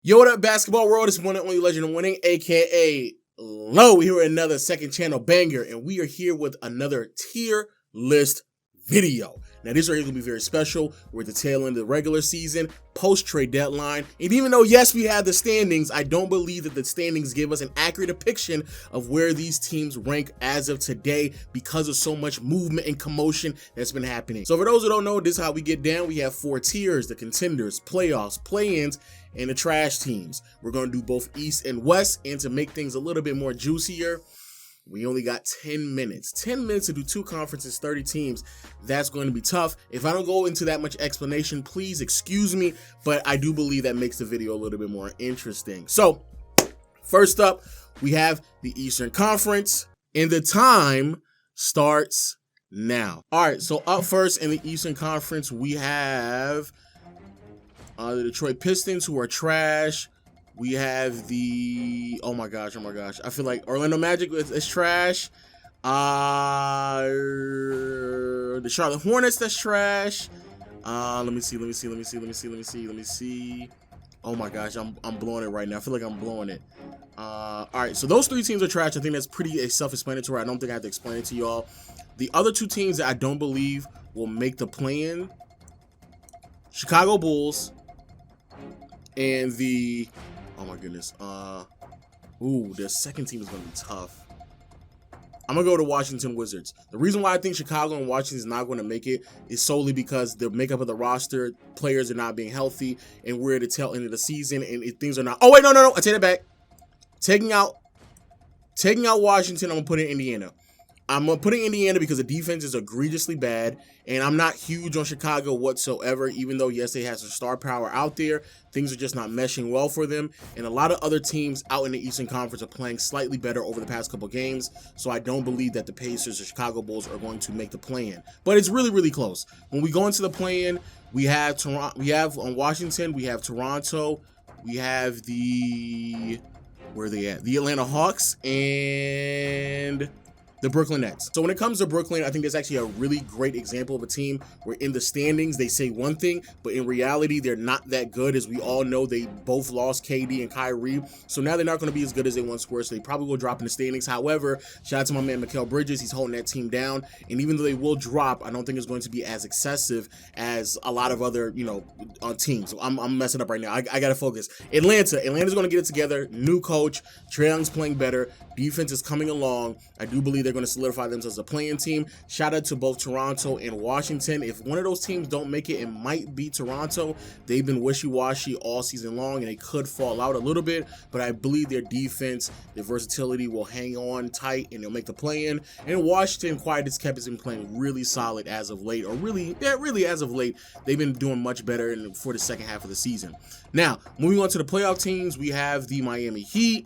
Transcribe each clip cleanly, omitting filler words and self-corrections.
Yo, what up, basketball world? It's one and only legend of winning, aka Low. We're here with another second channel banger, and we are here with another tier list video. Now, this right here is gonna be very special. We're at the tail end of the regular season, post-trade deadline, and even though yes, we have the standings, I don't believe that the standings give us an accurate depiction of where these teams rank as of today because of so much movement and commotion that's been happening. So for those who don't know, this is how we get down. We have 4 tiers: the contenders, playoffs, play-ins, and the trash teams. We're going to do both East and West, and to make things a little bit more juicier, we only got 10 minutes. 10 minutes to do 2 conferences, 30 teams. That's going to be tough. If I don't go into that much explanation, please excuse me, but I do believe that makes the video a little bit more interesting. So, first up, we have the Eastern Conference, and the time starts now. All right, so up first in the Eastern Conference, we have the Detroit Pistons, who are trash. We have the, oh my gosh, I feel like Orlando Magic is trash. The Charlotte Hornets, that's trash. Let me see. Oh my gosh, I'm blowing it right now. I feel like I'm blowing it. All right, so those 3 teams are trash. I think that's pretty self-explanatory. I don't think I have to explain it to y'all. The other 2 teams that I don't believe will make the play-in: Chicago Bulls and the, oh my goodness, the second team is going to be tough. I'm going to go to Washington Wizards. The reason why I think Chicago and Washington is not going to make it is solely because the makeup of the roster, players are not being healthy, and we're at the tail end of the season, and things are not, oh wait, no, I take it back. Taking out Washington, I'm going to put in Indiana. I'm going to put in Indiana because the defense is egregiously bad, and I'm not huge on Chicago whatsoever, even though, yes, they have some star power out there. Things are just not meshing well for them, and a lot of other teams out in the Eastern Conference are playing slightly better over the past couple games, so I don't believe that the Pacers or Chicago Bulls are going to make the play-in. But it's really, really close. When we go into the play-in, we have on Washington, we have Toronto, we have the, where are they at? The Atlanta Hawks, and the Brooklyn Nets. So when it comes to Brooklyn, I think that's actually a really great example of a team where in the standings they say one thing, but in reality they're not that good. As we all know, they both lost KD and Kyrie, so now they're not going to be as good as they once were, so they probably will drop in the standings. However, shout out to my man Mikal Bridges. He's holding that team down, and even though they will drop, I don't think it's going to be as excessive as a lot of other, teams. So I'm messing up right now. I got to focus. Atlanta's going to get it together. New coach. Trae Young's playing better. Defense is coming along. I do believe they're going to solidify themselves as a playing team. Shout out to both Toronto and Washington. If one of those teams don't make it, it might be Toronto. They've been wishy-washy all season long, and they could fall out a little bit, but I believe their defense, their versatility will hang on tight, and they'll make the play-in. And Washington, quiet as kept, has been playing really solid as of late, or really as of late. They've been doing much better for the second half of the season. Now, moving on to the playoff teams, we have the Miami Heat,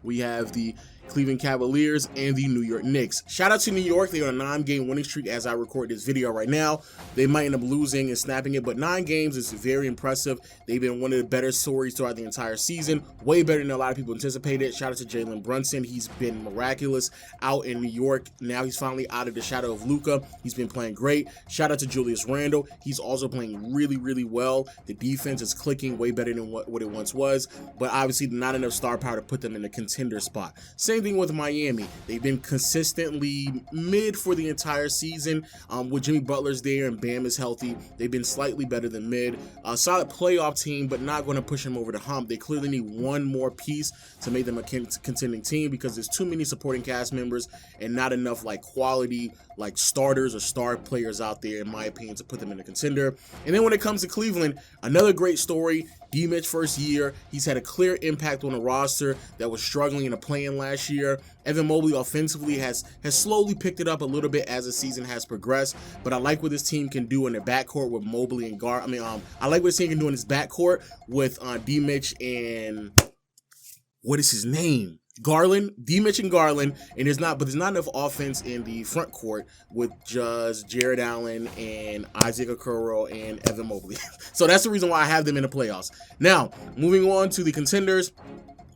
we have the Cleveland Cavaliers, and the New York Knicks. Shout out to New York. They're on a 9-game winning streak as I record this video right now. They might end up losing and snapping it, but 9 games is very impressive. They've been one of the better stories throughout the entire season. Way better than a lot of people anticipated. Shout out to Jalen Brunson. He's been miraculous out in New York. Now he's finally out of the shadow of Luka. He's been playing great. Shout out to Julius Randle. He's also playing really, really well. The defense is clicking way better than what it once was, but obviously not enough star power to put them in the contender spot. Same thing with Miami. They've been consistently mid for the entire season. With Jimmy Butler's there and Bam is healthy, they've been slightly better than mid. A solid playoff team, but not going to push them over the hump. They clearly need one more piece to make them a contending team because there's too many supporting cast members and not enough quality starters or star players out there, in my opinion, to put them in a contender. And then when it comes to Cleveland, another great story. D-Mitch first year, he's had a clear impact on the roster that was struggling in the play-in last year. Evan Mobley offensively has slowly picked it up a little bit as the season has progressed, but I like what this team can do in the backcourt with Mobley and I like what this team can do in his backcourt with D-Mitch and, what is his name? Garland, D-Mitch and Garland, and there's not enough offense in the front court with just Jared Allen and Isaac Okoro and Evan Mobley. So that's the reason why I have them in the playoffs. Now, moving on to the contenders,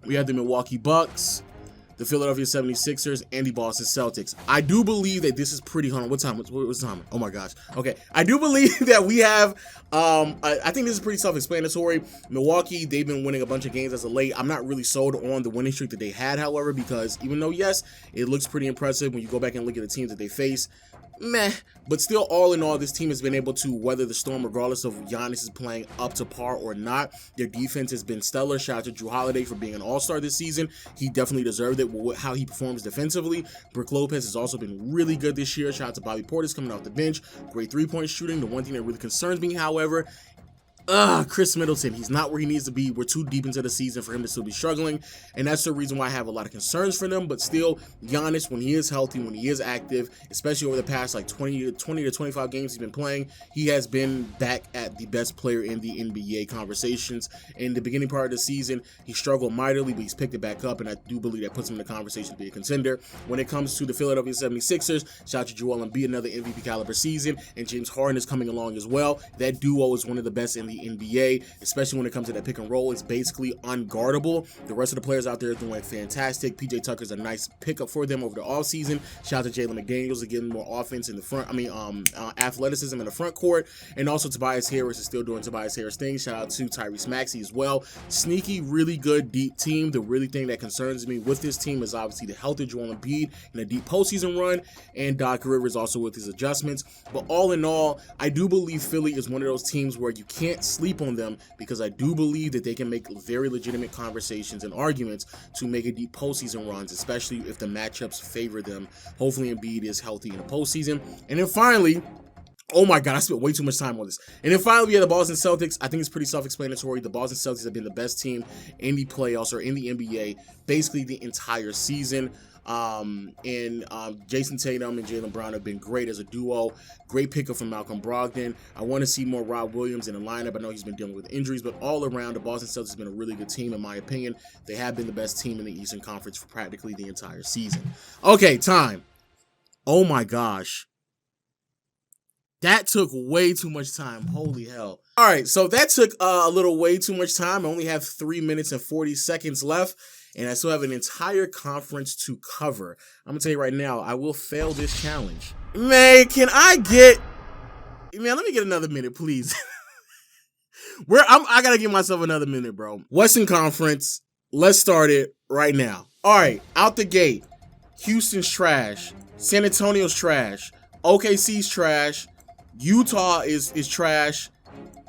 we have the Milwaukee Bucks, the Philadelphia 76ers, and the Boston Celtics. I do believe that this is pretty, hold on, what time? What's time? Oh my gosh. Okay. I do believe that we have, I think this is pretty self-explanatory. Milwaukee, they've been winning a bunch of games as of late. I'm not really sold on the winning streak that they had, however, because even though, yes, it looks pretty impressive when you go back and look at the teams that they face, meh, but still, all in all, this team has been able to weather the storm regardless of Giannis is playing up to par or not. Their defense has been stellar. Shout out to Drew Holiday for being an all-star this season. He definitely deserved it with how he performs defensively. Brook Lopez has also been really good this year. Shout out to Bobby Portis coming off the bench. Great three-point shooting. The one thing that really concerns me, however, Chris Middleton, he's not where he needs to be. We're too deep into the season for him to still be struggling, and that's the reason why I have a lot of concerns for them. But still, Giannis, when he is healthy, when he is active, especially over the past like 20 to 25 games he's been playing, he has been back at the best player in the NBA conversations. In the beginning part of the season, he struggled mightily, but he's picked it back up, and I do believe that puts him in the conversation to be a contender. When it comes to the Philadelphia 76ers, shout out to Joel Embiid, another MVP caliber season, and James Harden is coming along as well. That duo is one of the best in the NBA, especially when it comes to that pick and roll. It's basically unguardable. The rest of the players out there are doing fantastic. PJ Tucker's a nice pickup for them over the offseason. Shout out to Jalen McDaniels to give them more offense in the front, athleticism in the front court. And also Tobias Harris is still doing Tobias Harris things. Shout out to Tyrese Maxey as well. Sneaky, really good, deep team. The really thing that concerns me with this team is obviously the health of Joel Embiid in a deep postseason run, and Doc Rivers also with his adjustments. But all in all, I do believe Philly is one of those teams where you can't sleep on them, because I do believe that they can make very legitimate conversations and arguments to make a deep postseason runs, especially if the matchups favor them. Hopefully Embiid is healthy in the postseason. And then finally, oh my God, I spent way too much time on this. And then finally, we have the Boston Celtics. I think it's pretty self-explanatory. The Boston Celtics have been the best team in the playoffs or in the NBA basically the entire season. Jason Tatum and Jaylen Brown have been great as a duo. Great pickup from Malcolm Brogdon. I want to see more Rob Williams in the lineup. I know he's been dealing with injuries, but all around, the Boston Celtics has been a really good team, in my opinion. They have been the best team in the Eastern Conference for practically the entire season. Okay, time. Oh my gosh. That took way too much time. Holy hell. All right, so that took a little way too much time. I only have 3 minutes and 40 seconds left, and I still have an entire conference to cover. I'm going to tell you right now, I will fail this challenge. Man, let me get another minute, please. I got to give myself another minute, bro. Western Conference, let's start it right now. All right, out the gate, Houston's trash. San Antonio's trash. OKC's trash. Utah is trash,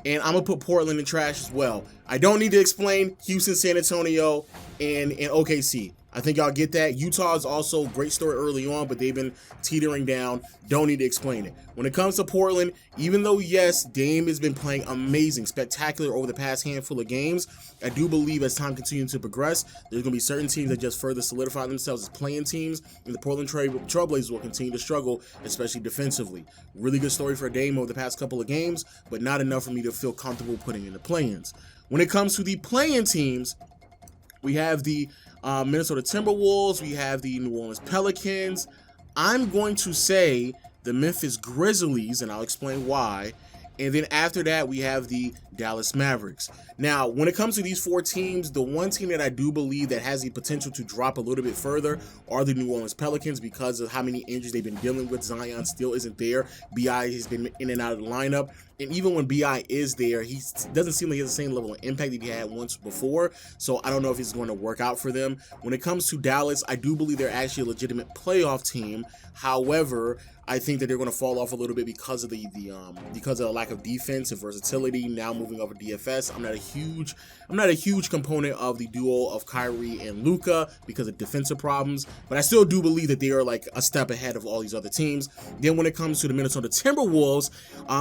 and I'm going to put Portland in trash as well. I don't need to explain Houston, San Antonio, and OKC. I think y'all get that. Utah is also a great story early on, but they've been teetering down. Don't need to explain it. When it comes to Portland, even though, yes, Dame has been playing amazing, spectacular over the past handful of games, I do believe as time continues to progress, there's going to be certain teams that just further solidify themselves as playing teams, and the Portland Trailblazers will continue to struggle, especially defensively. Really good story for Dame over the past couple of games, but not enough for me to feel comfortable putting in the play-ins. When it comes to the play-in teams, we have the Minnesota Timberwolves, we have the New Orleans Pelicans. I'm going to say the Memphis Grizzlies, and I'll explain why. And then after that, we have the Dallas Mavericks. Now, when it comes to these four teams, the one team that I do believe that has the potential to drop a little bit further are the New Orleans Pelicans, because of how many injuries they've been dealing with. Zion still isn't there. B.I. has been in and out of the lineup. And even when B.I. is there, he doesn't seem like he has the same level of impact that he had once before. So I don't know if it's going to work out for them. When it comes to Dallas, I do believe they're actually a legitimate playoff team. However, I think that they're going to fall off a little bit because of the lack of defense and versatility. Now moving over DFS, I'm not a huge component of the duo of Kyrie and Luka because of defensive problems, but I still do believe that they are like a step ahead of all these other teams. Then when it comes to the Minnesota Timberwolves,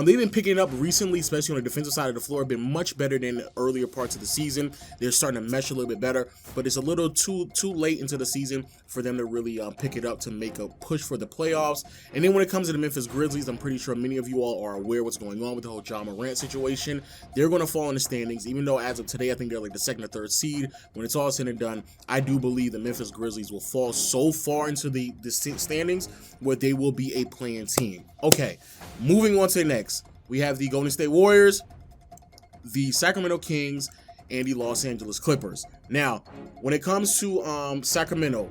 they've been picking up recently, especially on the defensive side of the floor, been much better than the earlier parts of the season. They're starting to mesh a little bit better, but it's a little too late into the season for them to really pick it up to make a push for the playoffs. And then when it comes to the Memphis Grizzlies, I'm pretty sure many of you all are aware what's going on with the whole Ja Morant situation. They're going to fall in the standings, even though as of today, I think they're like the second or third seed. When it's all said and done, I do believe the Memphis Grizzlies will fall so far into the standings where they will be a playing team. Okay, moving on to the next. We have the Golden State Warriors, the Sacramento Kings, and the Los Angeles Clippers. Now, when it comes to Sacramento,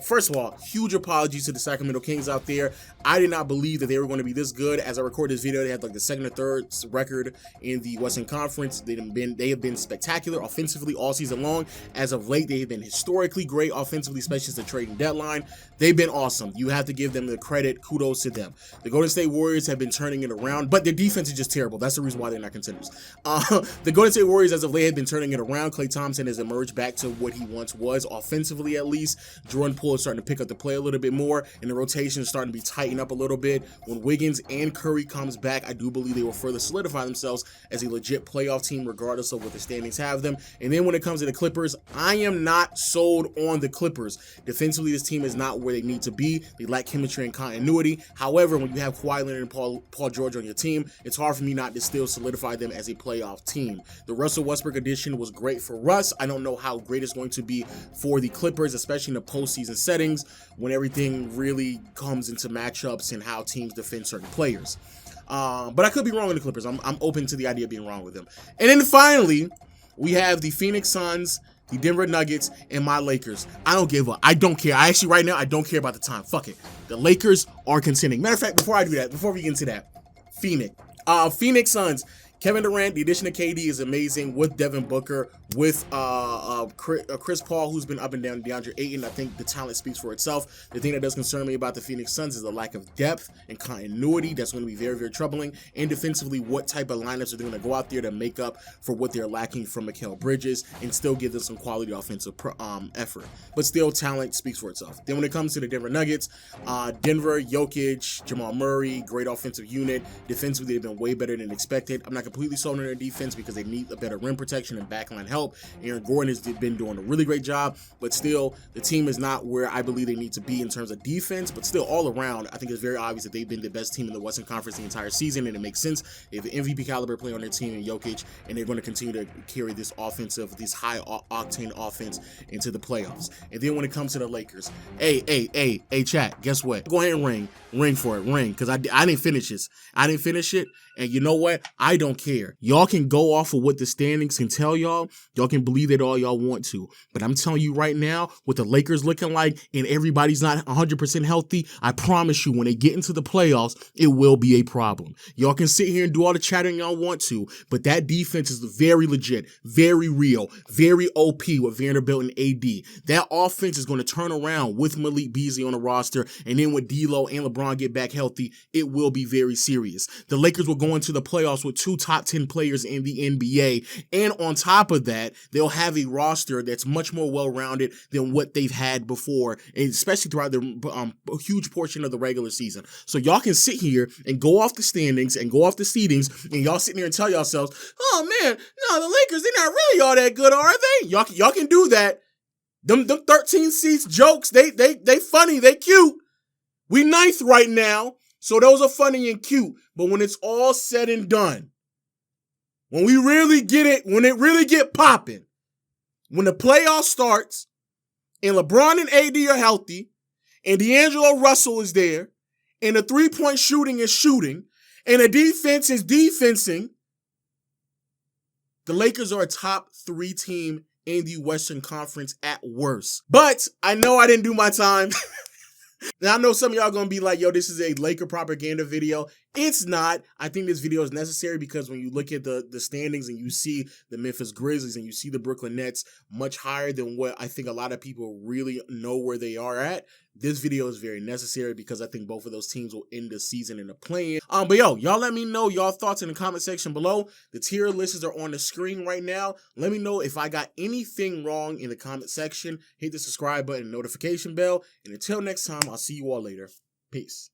First of all, huge apologies to the Sacramento Kings out there. I did not believe that they were going to be this good. As I record this video, they had like the second or third record in the Western Conference. They have been spectacular offensively all season long. As of late, they have been historically great offensively, especially since the trading deadline. They've been awesome. You have to give them the credit. Kudos to them. The Golden State Warriors have been turning it around, but their defense is just terrible. That's the reason why they're not contenders. The Golden State Warriors, as of late, have been turning it around. Klay Thompson has emerged back to what he once was, offensively at least. Jordan Poole is starting to pick up the play a little bit more, and the rotation is starting to be tightened up a little bit. When Wiggins and Curry comes back, I do believe they will further solidify themselves as a legit playoff team, regardless of what the standings have them. And then when it comes to the Clippers, I am not sold on the Clippers. Defensively, this team is not where they need to be. They lack chemistry and continuity. However, when you have Kawhi Leonard and Paul George on your team, it's hard for me not to still solidify them as a playoff team. The Russell Westbrook addition was great for Russ. I don't know how great it's going to be for the Clippers, especially in the postseason settings when everything really comes into matchups and how teams defend certain players. But I could be wrong with the Clippers. I'm open to the idea of being wrong with them. And then finally, we have the Phoenix Suns, the Denver Nuggets, and my Lakers. I don't give up. I don't care. Right now, I don't care about the time. Fuck it. The Lakers are contending. Matter of fact, before I do that, before we get into that, Phoenix Suns. Kevin Durant, the addition of KD is amazing with Devin Booker, with Chris Paul, who's been up and down, DeAndre Ayton. I think the talent speaks for itself. The thing that does concern me about the Phoenix Suns is the lack of depth and continuity. That's going to be very, very troubling. And defensively, what type of lineups are they going to go out there to make up for what they're lacking from Mikal Bridges and still give them some quality offensive effort? But still, talent speaks for itself. Then when it comes to the Denver Nuggets, Denver, Jokic, Jamal Murray, great offensive unit. Defensively, they've been way better than expected. I'm not completely sold on their defense because they need a better rim protection and backline help. Aaron Gordon has been doing a really great job, but still, the team is not where I believe they need to be in terms of defense. But still, all around, I think it's very obvious that they've been the best team in the Western Conference the entire season, and it makes sense. They have an MVP caliber player on their team in Jokic, and they're going to continue to carry this high octane offense into the playoffs. And then when it comes to the Lakers, hey, chat, guess what? Go ahead and ring for it, because I didn't finish this. I didn't finish it. And you know what? I don't care. Y'all can go off of what the standings can tell y'all. Y'all can believe it all y'all want to. But I'm telling you right now, what the Lakers looking like and everybody's not 100% healthy, I promise you when they get into the playoffs, it will be a problem. Y'all can sit here and do all the chatting y'all want to, but that defense is very legit, very real, very OP with Vanderbilt and AD. That offense is going to turn around with Malik Beasley on the roster, and then when D'Lo and LeBron get back healthy, it will be very serious. The Lakers will go into the playoffs with 2 top 10 players in the NBA, and on top of that, they'll have a roster that's much more well-rounded than what they've had before, and especially throughout the huge portion of the regular season. So y'all can sit here and go off the standings and go off the seedings, and y'all sit there and tell yourselves, oh man, no, the Lakers, they're not really all that good, are they? Y'all can do that. Them 13 seats jokes, they funny, they cute. We 9th right now, so those are funny and cute. But when it's all said and done, when we really get it, when it really get popping, when the playoff starts, and LeBron and AD are healthy, and D'Angelo Russell is there, and the three-point shooting is shooting, and the defense is defensing, the Lakers are a top 3 team in the Western Conference at worst. But I know I didn't do my time. Now, I know some of y'all going to be like, yo, this is a Laker propaganda video. It's not. I think this video is necessary because when you look at the standings and you see the Memphis Grizzlies and you see the Brooklyn Nets much higher than what I think a lot of people really know where they are at, this video is very necessary because I think both of those teams will end the season in the play-in. But yo, y'all let me know y'all thoughts in the comment section below. The tier lists are on the screen right now. Let me know if I got anything wrong in the comment section. Hit the subscribe button and notification bell. And until next time, I'll see you all later. Peace.